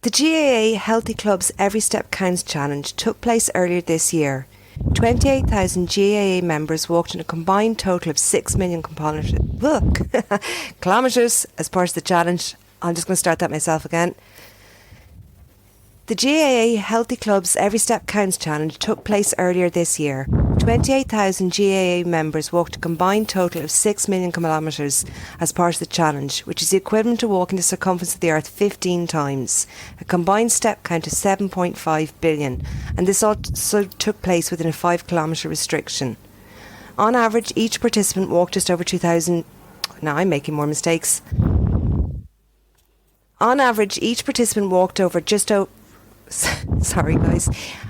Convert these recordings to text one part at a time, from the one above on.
The GAA Healthy Clubs Every Step Counts Challenge took place earlier this year. 28,000 GAA members walked in a combined total of 6 million kilometres as part of the challenge. I'm just going to start that myself again. The GAA Healthy Clubs Every Step Counts Challenge took place earlier this year. 28,000 GAA members walked a combined total of 6 million kilometres as part of the challenge, which is the equivalent to walking the circumference of the Earth 15 times, a combined step count of 7.5 billion, and this also took place within a 5 kilometre restriction. On average, each participant walked just over 2,000... Now I'm making more mistakes. On average, each participant walked over just over... Sorry, guys.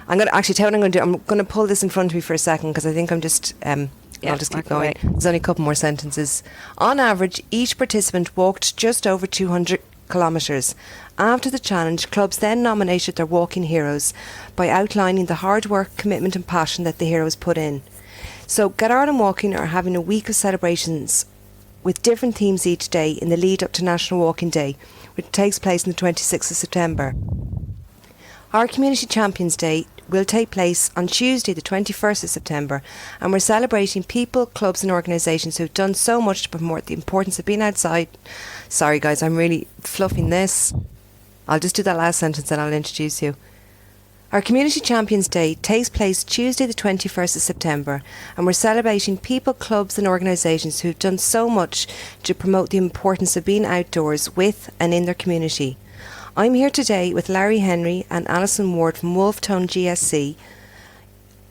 I'm going to actually tell what I'm going to do. I'm going to pull this in front of me for a second because I think I'm just... I'll just keep going. There's only a couple more sentences. On average, each participant walked just over 200 kilometres. After the challenge, clubs then nominated their walking heroes by outlining the hard work, commitment and passion that the heroes put in. So Get Ireland Walking are having a week of celebrations with different themes each day in the lead up to National Walking Day, which takes place on the 26th of September. Our Community Champions Day will take place on Tuesday the 21st of September, and we're celebrating people, clubs and organisations who've done so much to promote the importance of being outside. Sorry guys, I'm really fluffing this. I'll just do that last sentence and I'll introduce you. Our Community Champions Day takes place Tuesday the 21st of September, and we're celebrating people, clubs and organisations who've done so much to promote the importance of being outdoors with and in their community. I'm here today with Larry Henry and Alison Ward from Wolfe Tone GSC,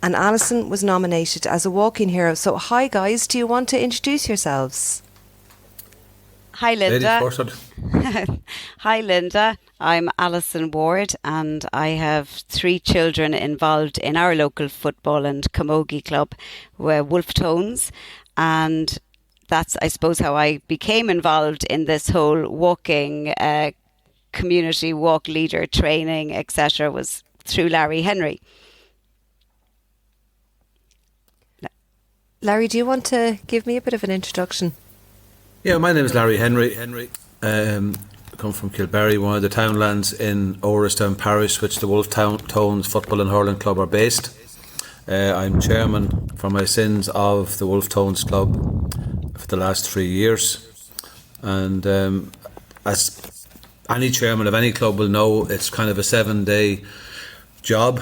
and Alison was nominated as a walking hero. So hi guys, do you want to introduce yourselves? Hi Linda. Hi Linda, I'm Alison Ward and I have 3 children involved in our local football and camogie club, Wolfe Tones, and that's I suppose how I became involved in this whole walking community walk leader training, etc., was through Larry Henry. Larry, do you want to give me a bit of an introduction? Yeah, my name is Larry Henry. I come from Kilberry, one of the townlands in Orristown Parish, which the Wolfe Tones Football and Hurling Club are based. I'm chairman for my sins of the Wolfe Tones Club for the last 3 years, and as any chairman of any club will know, it's kind of a 7-day job,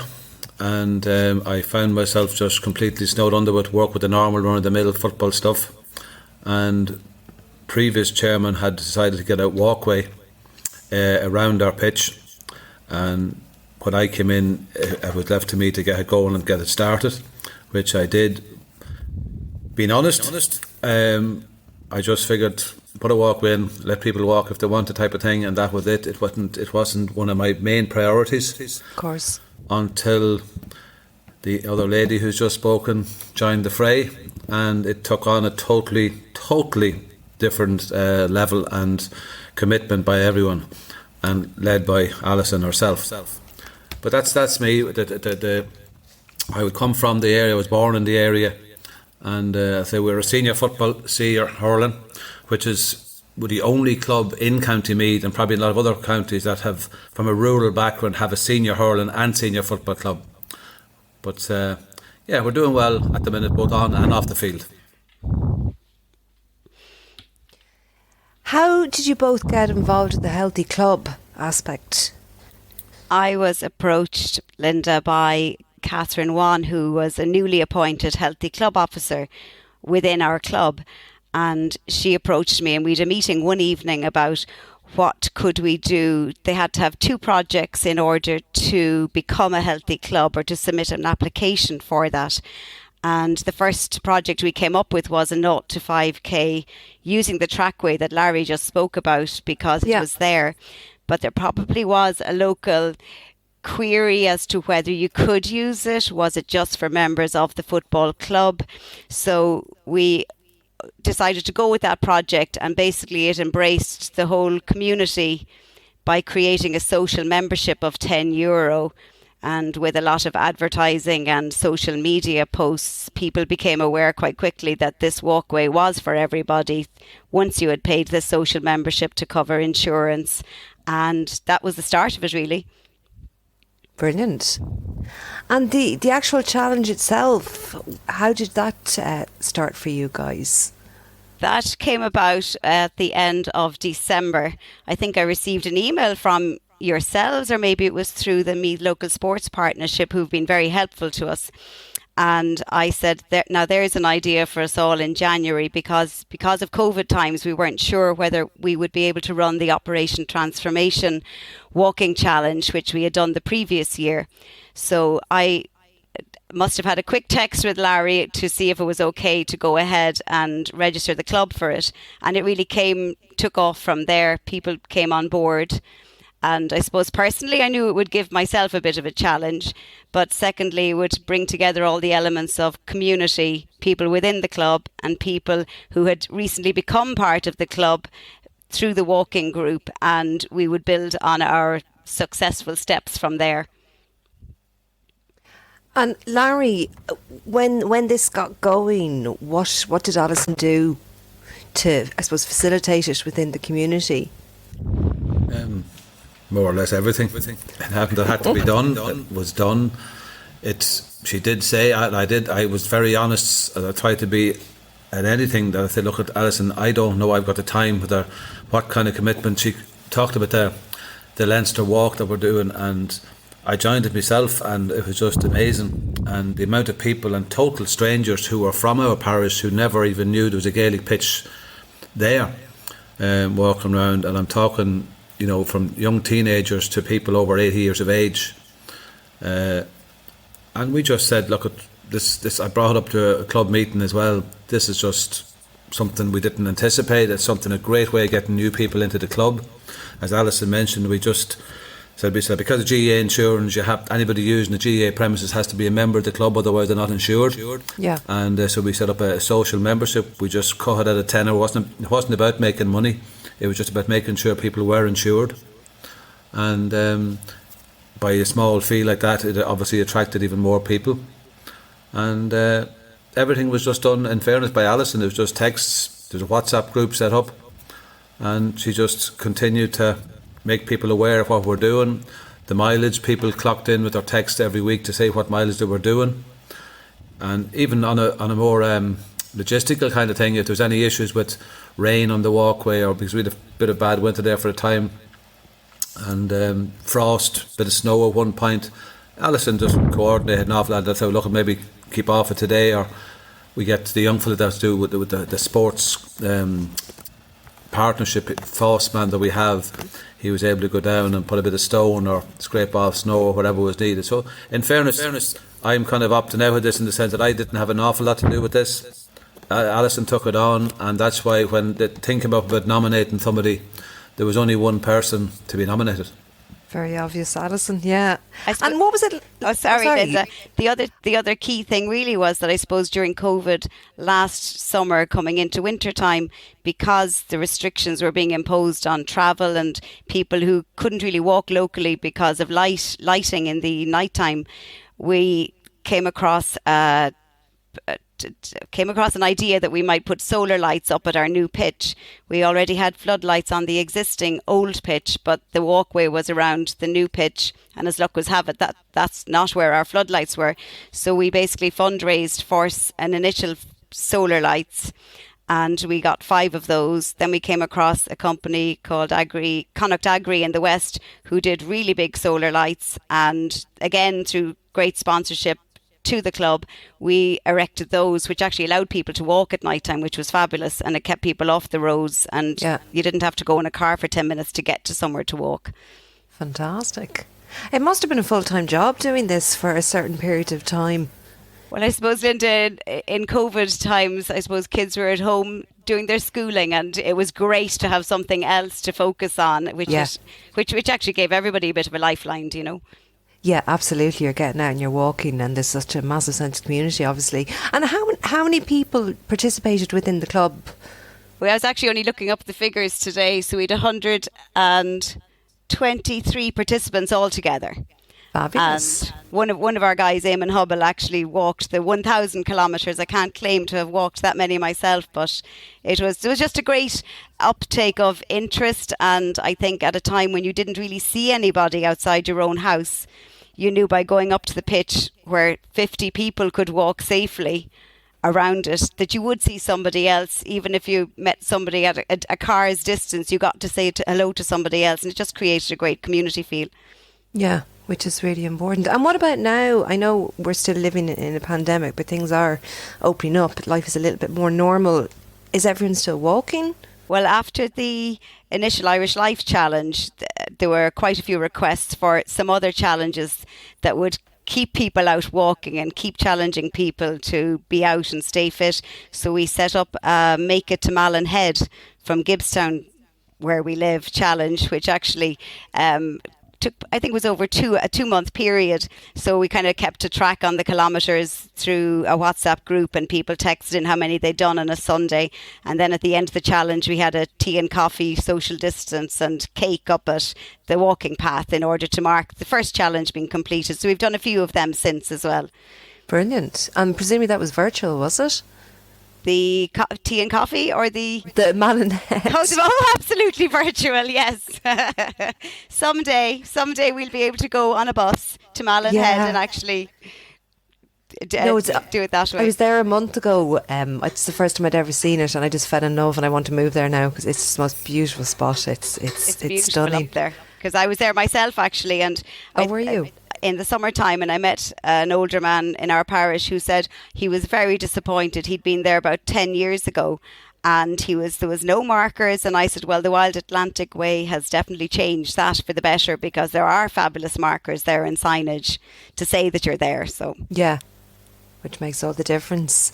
and I found myself just completely snowed under with work with the normal run-of-the-mill football stuff, and previous chairman had decided to get a walkway around our pitch, and when I came in it was left to me to get it going and get it started, which I did. Being honest, I just figured put a walkway in, let people walk if they want, the type of thing, and that was it. It wasn't one of my main priorities. Of course. Until the other lady who's just spoken joined the fray, and it took on a totally different level and commitment by everyone, and led by Alison herself. But that's me. I would come from the area. I was born in the area, and I say we're a senior hurling, which is the only club in County Meath and probably a lot of other counties that have, from a rural background, have a senior hurling and senior football club. But we're doing well at the minute, both on and off the field. How did you both get involved in the healthy club aspect? I was approached, Linda, by Catherine Wan, who was a newly appointed healthy club officer within our club. And she approached me and we had a meeting one evening about what could we do. They had to have 2 projects in order to become a healthy club or to submit an application for that. And the first project we came up with was a 0 to 5k using the trackway that Larry just spoke about because it was there. But there probably was a local query as to whether you could use it. Was it just for members of the football club? So we decided to go with that project, and basically it embraced the whole community by creating a social membership of €10 And with a lot of advertising and social media posts, people became aware quite quickly that this walkway was for everybody once you had paid the social membership to cover insurance. And that was the start of it, really. Brilliant. And the actual challenge itself, how did that start for you guys? That came about at the end of December. I think I received an email from yourselves, or maybe it was through the Meath Local Sports Partnership, who've been very helpful to us. And I said, now there's an idea for us all in January, because of COVID times, we weren't sure whether we would be able to run the Operation Transformation walking challenge, which we had done the previous year. So I must have had a quick text with Larry to see if it was okay to go ahead and register the club for it. And it really took off from there. People came on board. And I suppose personally, I knew it would give myself a bit of a challenge. But secondly, it would bring together all the elements of community, people within the club and people who had recently become part of the club through the walking group. And we would build on our successful steps from there. And Larry, when this got going, what did Alison do to, I suppose, facilitate it within the community? More or less everything. That had to be done. It was done. She did say, I was very honest. I tried to be at anything that I said, look at Alison, I don't know I've got the time with her, what kind of commitment. She talked about the Leinster walk that we're doing, and I joined it myself, and it was just amazing. And the amount of people and total strangers who were from our parish who never even knew there was a Gaelic pitch there, walking around. And I'm talking, from young teenagers to people over 80 years of age. And we just said, look, this I brought it up to a club meeting as well. This is just something we didn't anticipate. It's a great way of getting new people into the club. As Alison mentioned, we said because of GAA insurance, anybody using the GAA premises has to be a member of the club, otherwise they're not insured. Yeah. And so we set up a social membership. We just cut it at a tenner. It wasn't about making money. It was just about making sure people were insured. And by a small fee like that, it obviously attracted even more people. And everything was just done, in fairness, by Alison. It was just texts. There's a WhatsApp group set up. And she just continued to make people aware of what we're doing. The mileage, people clocked in with their text every week to say what mileage they were doing. And even on a more logistical kind of thing, if there's any issues with rain on the walkway, or because we had a bit of bad winter there for a time, and frost, bit of snow at one point, Alison just coordinated an awful lot. That's how, look, maybe keep off it today, or we get the young fella that's do with the sports partnership force man that we have. He was able to go down and put a bit of stone or scrape off snow or whatever was needed. So in fairness, I'm kind of opting out of this in the sense that I didn't have an awful lot to do with this. Alison took it on, and that's why when they think about nominating somebody, there was only one person to be nominated. Very obvious, Alison. Yeah. And what was it? Sorry. Linda. The other key thing really was that I suppose during COVID last summer, coming into winter time, because the restrictions were being imposed on travel and people who couldn't really walk locally because of lighting in the nighttime, we came across an idea that we might put solar lights up at our new pitch. We already had floodlights on the existing old pitch, but the walkway was around the new pitch, and as luck was have it, that's not where our floodlights were. So we basically fundraised for an initial solar lights, and we got 5 of those. Then we came across a company called Connacht Agri in the West, who did really big solar lights, and again through great sponsorship to the club, we erected those, which actually allowed people to walk at night time, which was fabulous, and it kept people off the roads, and you didn't have to go in a car for 10 minutes to get to somewhere to walk. Fantastic. It must have been a full-time job doing this for a certain period of time. Well, I suppose, Linda, in COVID times, I suppose kids were at home doing their schooling, and it was great to have something else to focus on, which actually gave everybody a bit of a lifeline, you know. Yeah, absolutely. You're getting out and you're walking, and there's such a massive sense of community, obviously. And how many people participated within the club? Well, I was actually only looking up the figures today, so we had 123 participants altogether. Fabulous. And one of our guys, Eamon Hubble, actually walked the 1,000 kilometres. I can't claim to have walked that many myself, but it was just a great uptake of interest. And I think at a time when you didn't really see anybody outside your own house, you knew by going up to the pitch where 50 people could walk safely around it that you would see somebody else. Even if you met somebody at a car's distance, you got to say hello to somebody else, and it just created a great community feel. Yeah, which is really important. And what about now? I know we're still living in a pandemic, but things are opening up. Life is a little bit more normal. Is everyone still walking? Well, after the initial Irish Life Challenge, there were quite a few requests for some other challenges that would keep people out walking and keep challenging people to be out and stay fit. So we set up Make It to Malin Head from Gibbstown, where we live, challenge, which actually took, I think it was over a 2-month period. So we kind of kept a track on the kilometres through a WhatsApp group, and people texted in how many they'd done on a Sunday. And then at the end of the challenge, we had a tea and coffee, social distance and cake up at the walking path in order to mark the first challenge being completed. So we've done a few of them since as well. Brilliant. And presumably that was virtual, was it? The tea and coffee, or the Malin Head? Oh, absolutely virtual, yes. Someday we'll be able to go on a bus to Malin Head and actually do it that way. I was there a month ago. It's the first time I'd ever seen it, and I just fell in love, and I want to move there now because it's the most beautiful spot. It's beautiful stunning up there. Because I was there myself actually, and were you? In the summertime, and I met an older man in our parish who said he was very disappointed. He'd been there about 10 years ago, and there was no markers. And I said, well, the Wild Atlantic Way has definitely changed that for the better, because there are fabulous markers there and signage to say that you're there. So yeah, which makes all the difference.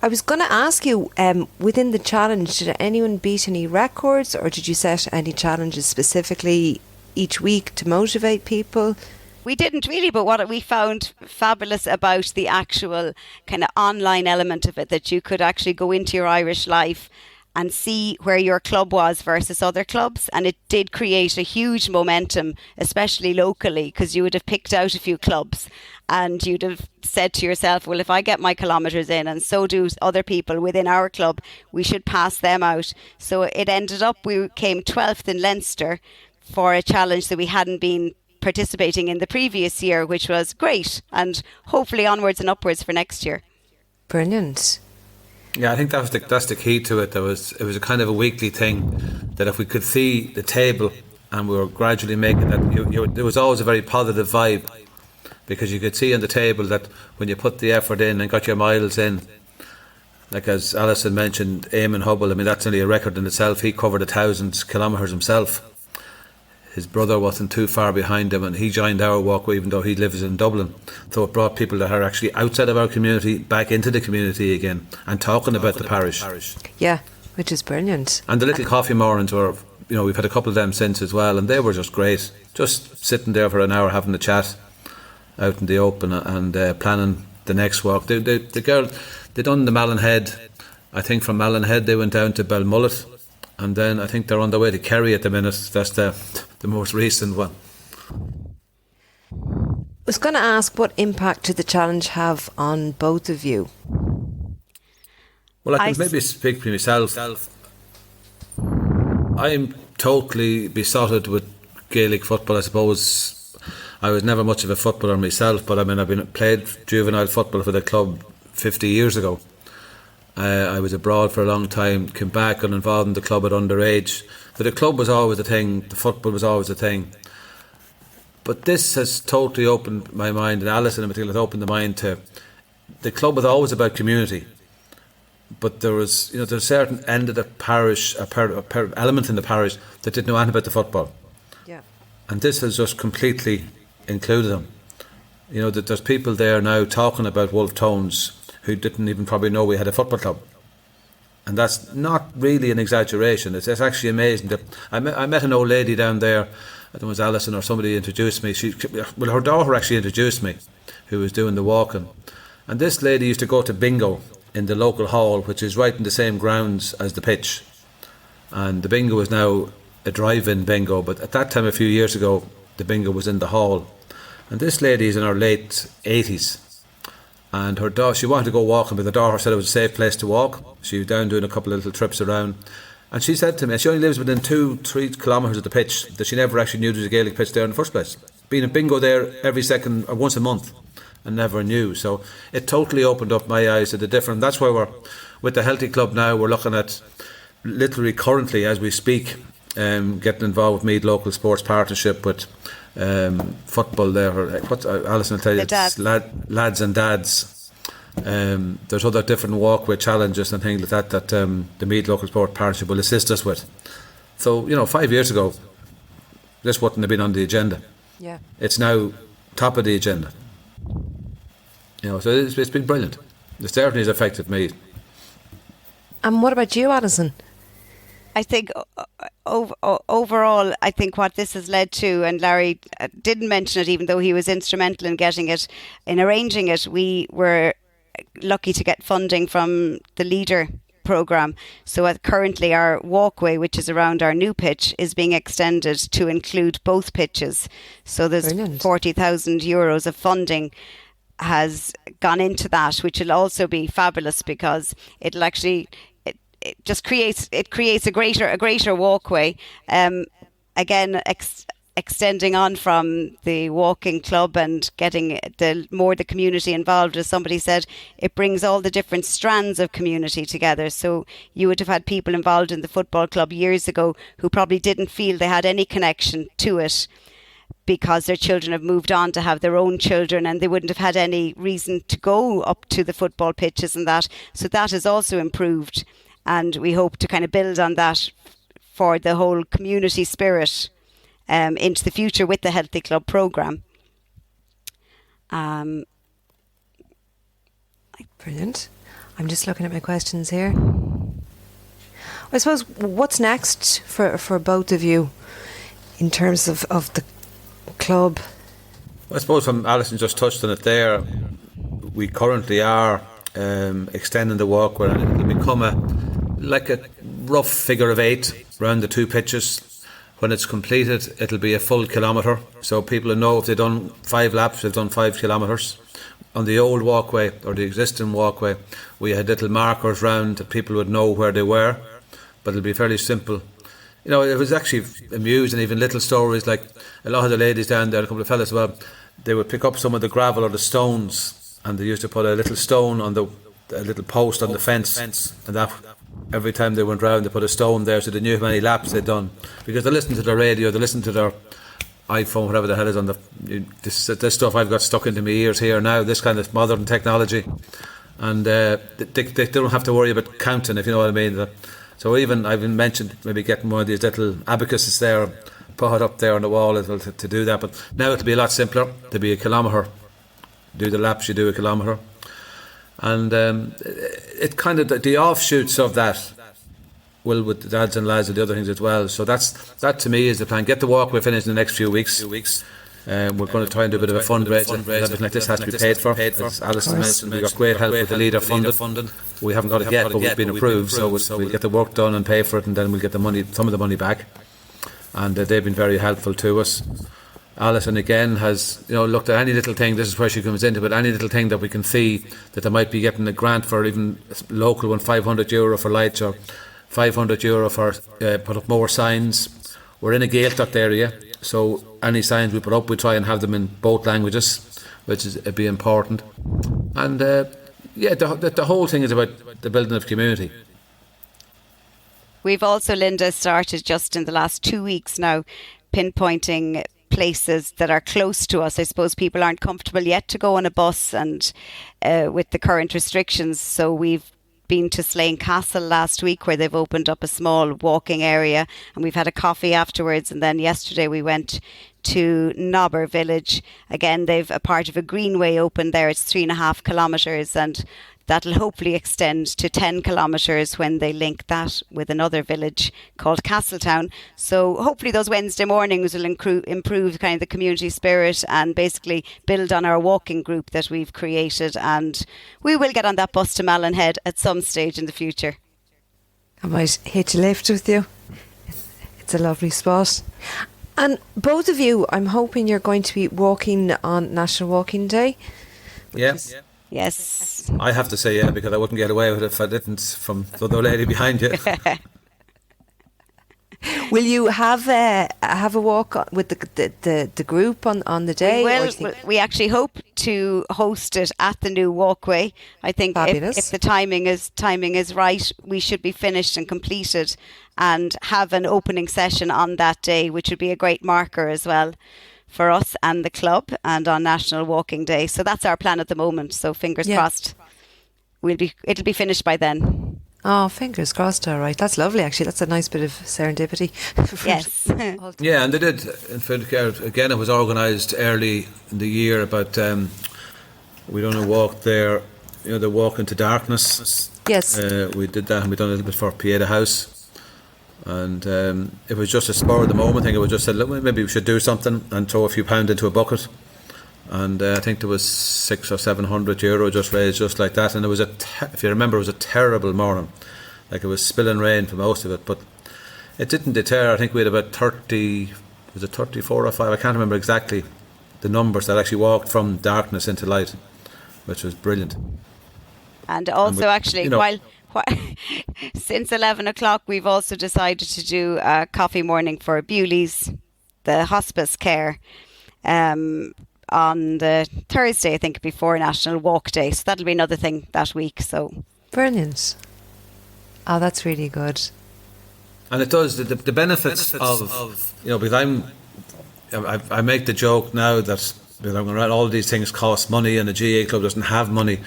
I was going to ask you, within the challenge, did anyone beat any records, or did you set any challenges specifically each week to motivate people? We didn't really, but what we found fabulous about the actual kind of online element of it, that you could actually go into your Irish Life and see where your club was versus other clubs. And it did create a huge momentum, especially locally, because you would have picked out a few clubs and you'd have said to yourself, well, if I get my kilometres in and so do other people within our club, we should pass them out. So it ended up, we came 12th in Leinster for a challenge that we hadn't been participating in the previous year, which was great, and hopefully onwards and upwards for next year. Brilliant. Yeah, I think that's the key to it. It was a kind of a weekly thing, that if we could see the table and we were gradually making that, there was always a very positive vibe, because you could see on the table that when you put the effort in and got your miles in, like as Alison mentioned, Eamon Hubble, I mean, that's only a record in itself. He covered 1,000 kilometres himself. His brother wasn't too far behind him, and he joined our walk, even though he lives in Dublin. So it brought people that are actually outside of our community back into the community again and talking about the parish. Yeah, which is brilliant. And the little coffee mornings were, we've had a couple of them since as well, and they were just great. Just sitting there for an hour having a chat out in the open and planning the next walk. The girl, they done the Malin Head. I think from Malin Head they went down to Belmullet, and then I think they're on their way to Kerry at the minute. That's the most recent one. I was going to ask, what impact did the challenge have on both of you? Well, I can maybe speak for myself. I'm totally besotted with Gaelic football. I suppose I was never much of a footballer myself, but I mean, I've played juvenile football for the club 50 years ago. I was abroad for a long time, came back and involved in the club at underage. So the club was always a thing, the football was always a thing. But this has totally opened my mind, and Alison in particular has opened the mind to, the club was always about community. But there was, there's a certain end of the parish, a element in the parish that didn't know anything about the football. Yeah. And this has just completely included them. That there's people there now talking about Wolfe Tones who didn't even probably know we had a football club. And that's not really an exaggeration. It's actually amazing. I met an old lady down there, I don't know, it was Alison or somebody introduced me. Her daughter actually introduced me, who was doing the walking. And this lady used to go to bingo in the local hall, which is right in the same grounds as the pitch. And the bingo is now a drive-in bingo, but at that time a few years ago, the bingo was in the hall. And this lady is in her late 80s. And her daughter, she wanted to go walking, but the daughter said it was a safe place to walk. She was down doing a couple of little trips around. And she said to me, she only lives within 2-3 kilometres of the pitch, that she never actually knew there was a Gaelic pitch there in the first place. Being a bingo there every second or once a month, and never knew. So it totally opened up my eyes to the different. That's why we're with the Healthy Club now. We're looking at literally currently as we speak, getting involved with Meath Local Sports Partnership with football there. What Alison will tell you, it's lads and dads. There's other different walkway challenges and things like that the Meath Local Sport Partnership will assist us with. So 5 years ago, this wouldn't have been on the agenda. Yeah, it's now top of the agenda. So it's been brilliant. It certainly has affected me. And what about you, Alison? I think overall, I think what this has led to, and Larry didn't mention it, even though he was instrumental in getting it, in arranging it, we were lucky to get funding from the Leader programme. So currently our walkway, which is around our new pitch, is being extended to include both pitches. So there's Brilliant. €40,000 of funding has gone into that, which will also be fabulous because it'll actually it just creates a greater walkway. Again, extending on from the walking club and getting the community involved, as somebody said, it brings all the different strands of community together. So you would have had people involved in the football club years ago who probably didn't feel they had any connection to it because their children have moved on to have their own children and they wouldn't have had any reason to go up to the football pitches and that. So that has also improved, and we hope to kind of build on that for the whole community spirit into the future with the Healthy Club programme. Brilliant. I'm just looking at my questions here. I suppose, what's next for both of you in terms of the club? I suppose Alison just touched on it there. We currently are extending the walkway, and it'll become a rough figure of 8 around the 2 pitches. When it's completed, it'll be a full kilometre, so people will know if they've done 5 laps, they've done 5 kilometres. On the old walkway, or the existing walkway, we had little markers round that people would know where they were, but it'll be fairly simple. It was actually amusing, even little stories like a lot of the ladies down there, a couple of fellas as well, they would pick up some of the gravel or the stones, and they used to put a little stone on a little post on the fence, and that every time they went round they put a stone there, so they knew how many laps they'd done, because they listened to their radio, they listened to their iPhone, whatever the hell is on this stuff I've got stuck into my ears here now, this kind of modern technology, and they don't have to worry about counting, if you know what I mean. So even I've mentioned maybe getting one of these little abacuses there, put it up there on the wall as well to do that, but now it'll be a lot simpler. There'll be a kilometre, do the laps, you do a kilometre, and it kind of the offshoots of that will, with the dads and lads and the other things as well. So that to me is the plan. Get the walkway finished in the next few weeks. We're going to try and do a bit of a fundraiser. Everything like this has to be paid for. As Alison mentioned, we've got great help with the Leader funding. We haven't got it yet, but we've been approved, so we'll get the work done and pay for it, and then we'll get some of the money back. And they've been very helpful to us. Alison again has looked at any little thing, this is where she comes into, but any little thing that we can see that they might be getting a grant for, even a local one, €500 for lights or €500 for put up more signs. We're in a Gaeltacht area, so any signs we put up, we try and have them in both languages, which is be important. And the whole thing is about the building of community. We've also, Linda, started just in the last 2 weeks now pinpointing places that are close to us. I suppose people aren't comfortable yet to go on a bus and with the current restrictions, so we've been to Slane Castle last week, where they've opened up a small walking area, and we've had a coffee afterwards. And then yesterday we went to Nobber Village. Again, they've a part of a greenway open there. It's 3.5 kilometres, and that'll hopefully extend to 10 kilometres when they link that with another village called Castletown. So hopefully those Wednesday mornings will improve kind of the community spirit and basically build on our walking group that we've created. And we will get on that bus to Mallinhead at some stage in the future. I might hitch a lift with you. It's a lovely spot. And both of you, I'm hoping you're going to be walking on National Walking Day. Yeah. Yes. I have to say, yeah, because I wouldn't get away with it if I didn't, from the other lady behind you. Will you have a walk with the group on the day? We actually hope to host it at the new walkway. I think if the timing is right, we should be finished and completed and have an opening session on that day, which would be a great marker as well for us and the club, and on National Walking Day. So that's our plan at the moment. So fingers crossed, it'll be finished by then. Oh, fingers crossed. All right, that's lovely. Actually, that's a nice bit of serendipity. Yes. Yeah, and they did. In fact, again, it was organised early in the year. About we done a walk there. The walk into darkness. Yes. We did that, and we done a little bit for Pieta House, and it was just a spur of the moment thing. It was just said, look, maybe we should do something and throw a few pounds into a bucket. And I think there was €600 or €700 just raised just like that. And it was if you remember, it was a terrible morning. Like, it was spilling rain for most of it, but it didn't deter. I think we had about 30, was it 34 or 5? I can't remember exactly the numbers that actually walked from darkness into light, which was brilliant. And also, actually, while since 11 o'clock, we've also decided to do a coffee morning for Bewley's, the hospice care, on the Thursday, I think, before National Walk Day. So that'll be another thing that week. So brilliant. Oh, that's really good. And it does the benefits of because I make the joke now that all these things cost money and the GA club doesn't have money.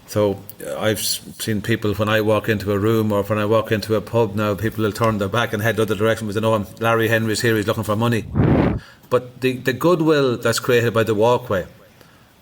So I've seen people, when I walk into a room or when I walk into a pub now, people will turn their back and head the other direction because they know Larry Henry's here, he's looking for money. But the goodwill that's created by the walkway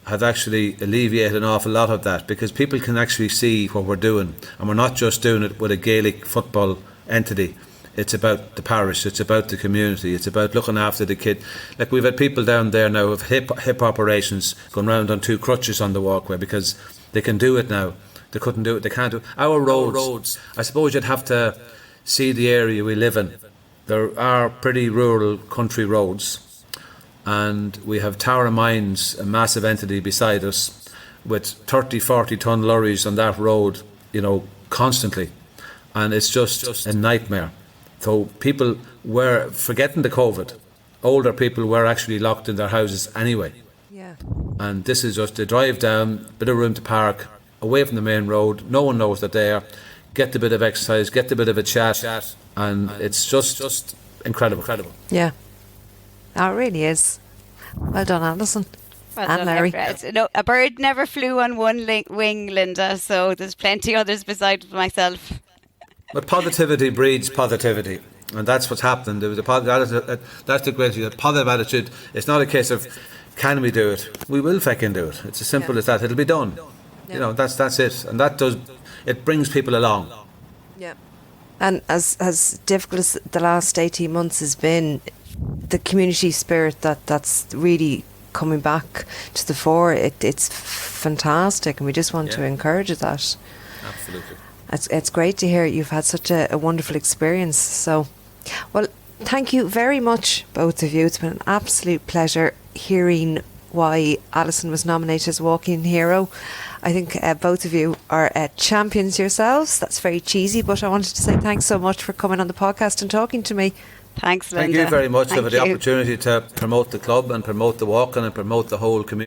has actually alleviated an awful lot of that, because people can actually see what we're doing, and we're not just doing it with a Gaelic football entity. It's about the parish, it's about the community, it's about looking after the kid. Like, we've had people down there now with hip operations going round on 2 crutches on the walkway because they can do it now. They couldn't do it, they can't do it. Our roads, I suppose you'd have to see the area we live in. There are pretty rural country roads, and we have Tower of Mines, a massive entity beside us, with 30-40 ton lorries on that road, constantly, and it's just a nightmare. So people were, forgetting the COVID, older people were actually locked in their houses anyway. Yeah. And this is just a drive down, bit of room to park, away from the main road, no one knows they're there, get the bit of exercise, get the bit of a chat, and it's just incredible. Yeah. Oh, it really is. Well done, Alison. Well and done, Larry. A bird never flew on one wing, Linda, so there's plenty others besides myself. But positivity breeds positivity, and that's what's happening. There was that's the great thing, a positive attitude. It's not a case of, can we do it? We will fucking do it. It's as simple as that. It'll be done. Yeah. That's it, and it brings people along. Yeah. And as difficult as the last 18 months has been, the community spirit that's really coming back to the fore, it's fantastic, and we just want to encourage that. Absolutely. It's great to hear you've had such a wonderful experience. So, well, thank you very much, both of you. It's been an absolute pleasure hearing why Alison was nominated as Walking Hero. I think both of you are champions yourselves. That's very cheesy, but I wanted to say thanks so much for coming on the podcast and talking to me. Thanks, Linda. Thank you very much for the opportunity to promote the club and promote the walking and promote the whole community.